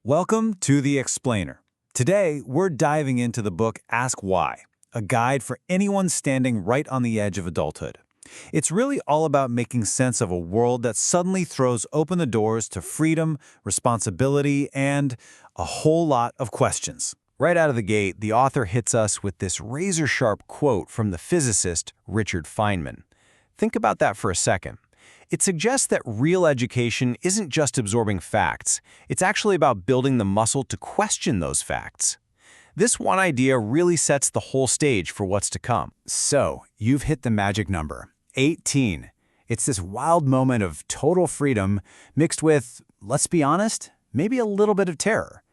Welcome to The Explainer. Today, we're diving into the book Ask Why, a guide for anyone standing right on the edge of adulthood. It's really all about making sense of a world that suddenly throws open the doors to freedom, responsibility, and a whole lot of questions. Right out of the gate, the author hits us with this razor-sharp quote from the physicist Richard Feynman. Think about that for a second. It suggests that real education isn't just absorbing facts, it's actually about building the muscle to question those facts. This one idea really sets the whole stage for what's to come. So, you've hit the magic number, 18. It's this wild moment of total freedom mixed with, let's be honest, maybe a little bit of terror.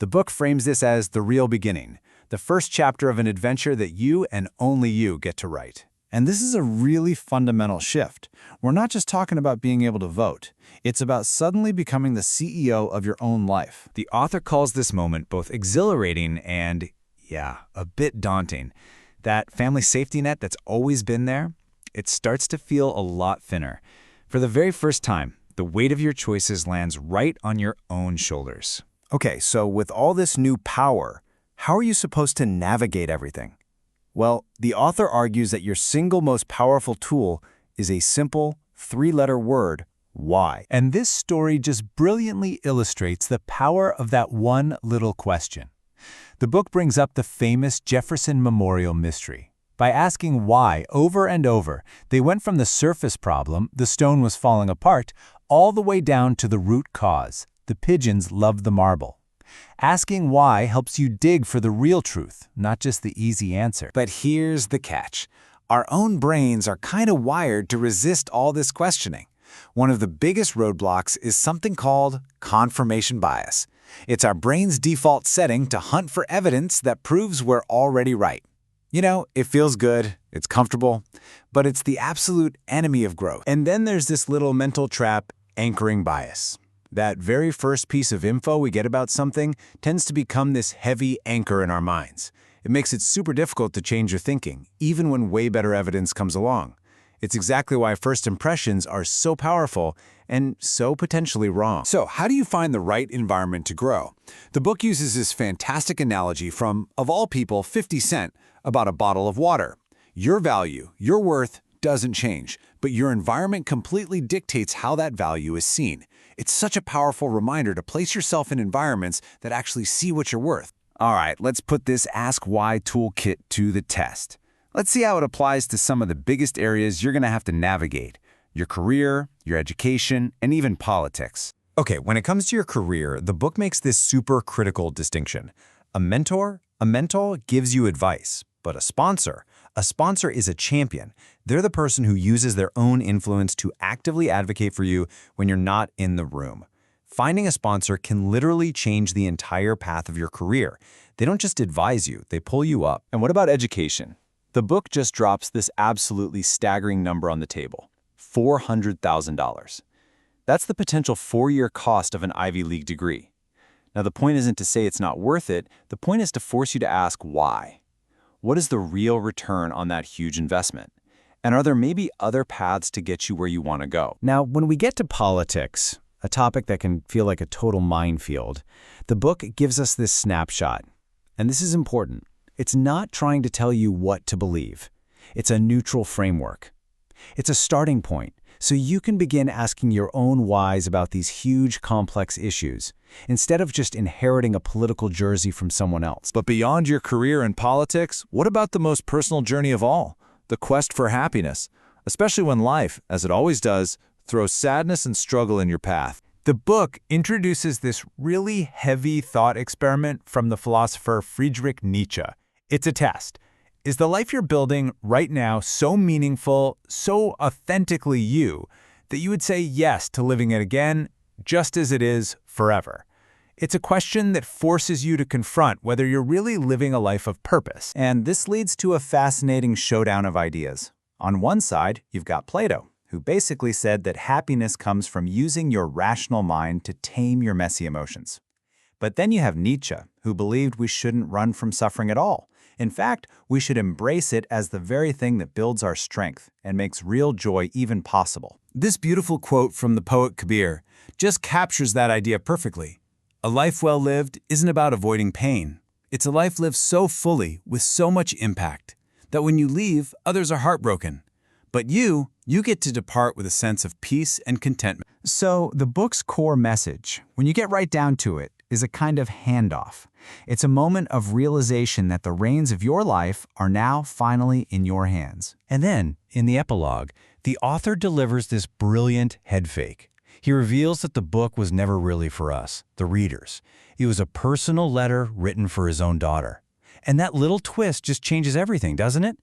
The book frames this as the real beginning, the first chapter of an adventure that you and only you get to write. And this is a really fundamental shift. We're not just talking about being able to vote. It's about suddenly becoming the CEO of your own life. The author calls this moment both exhilarating and, a bit daunting. That family safety net that's always been there, it starts to feel a lot thinner. For the very first time, the weight of your choices lands right on your own shoulders. Okay, so with all this new power, how are you supposed to navigate everything? Well, the author argues that your single most powerful tool is a simple, three-letter word, why. And this story just brilliantly illustrates the power of that one little question. The book brings up the famous Jefferson Memorial mystery. By asking why over and over, they went from the surface problem, the stone was falling apart, all the way down to the root cause. The pigeons loved the marble. Asking why helps you dig for the real truth, not just the easy answer. But here's the catch. Our own brains are kind of wired to resist all this questioning. One of the biggest roadblocks is something called confirmation bias. It's our brain's default setting to hunt for evidence that proves we're already right. You know, it feels good, it's comfortable, but it's the absolute enemy of growth. And then there's this little mental trap, anchoring bias. That very first piece of info we get about something tends to become this heavy anchor in our minds. It makes it super difficult to change your thinking, even when way better evidence comes along. It's exactly why first impressions are so powerful and so potentially wrong. So, how do you find the right environment to grow? The book uses this fantastic analogy from, of all people, 50 Cent, about a bottle of water. Your value, your worth, doesn't change, but your environment completely dictates how that value is seen. It's such a powerful reminder to place yourself in environments that actually see what you're worth. All right, let's put this Ask Why toolkit to the test. Let's see how it applies to some of the biggest areas you're going to have to navigate: your career, your education, and even politics. Okay, when it comes to your career, the book makes this super critical distinction. A mentor gives you advice, but a sponsor is a champion. They're the person who uses their own influence to actively advocate for you when you're not in the room. Finding a sponsor can literally change the entire path of your career. They don't just advise you, they pull you up. And what about education? The book just drops this absolutely staggering number on the table: $400,000. That's the potential 4-year cost of an Ivy League degree. Now, the point isn't to say it's not worth it. The point is to force you to ask why. What is the real return on that huge investment? And are there maybe other paths to get you where you want to go? Now, when we get to politics, a topic that can feel like a total minefield, the book gives us this snapshot. And this is important. It's not trying to tell you what to believe. It's a neutral framework. It's a starting point, so you can begin asking your own whys about these huge, complex issues, instead of just inheriting a political jersey from someone else. But beyond your career and politics, what about the most personal journey of all? The quest for happiness, especially when life, as it always does, throws sadness and struggle in your path. The book introduces this really heavy thought experiment from the philosopher Friedrich Nietzsche. It's a test. Is the life you're building right now so meaningful, so authentically you, that you would say yes to living it again, just as it is, forever? It's a question that forces you to confront whether you're really living a life of purpose. And this leads to a fascinating showdown of ideas. On one side, you've got Plato, who basically said that happiness comes from using your rational mind to tame your messy emotions. But then you have Nietzsche, who believed we shouldn't run from suffering at all. In fact, we should embrace it as the very thing that builds our strength and makes real joy even possible. This beautiful quote from the poet Kabir just captures that idea perfectly. A life well lived isn't about avoiding pain. It's a life lived so fully, with so much impact, that when you leave, others are heartbroken. But you get to depart with a sense of peace and contentment. So the book's core message, when you get right down to it, is a kind of handoff. It's a moment of realization that the reins of your life are now finally in your hands. And then, in the epilogue, the author delivers this brilliant head fake. He reveals that the book was never really for us, the readers. It was a personal letter written for his own daughter. And that little twist just changes everything, doesn't it?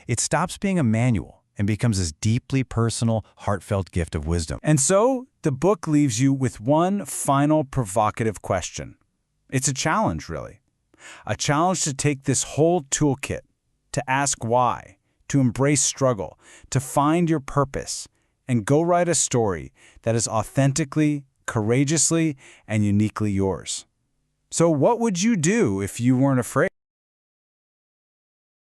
It stops being a manual and becomes this deeply personal, heartfelt gift of wisdom. And so, the book leaves you with one final provocative question. It's a challenge, really. A challenge to take this whole toolkit, to ask why, to embrace struggle, to find your purpose, and go write a story that is authentically, courageously, and uniquely yours. So what would you do if you weren't afraid?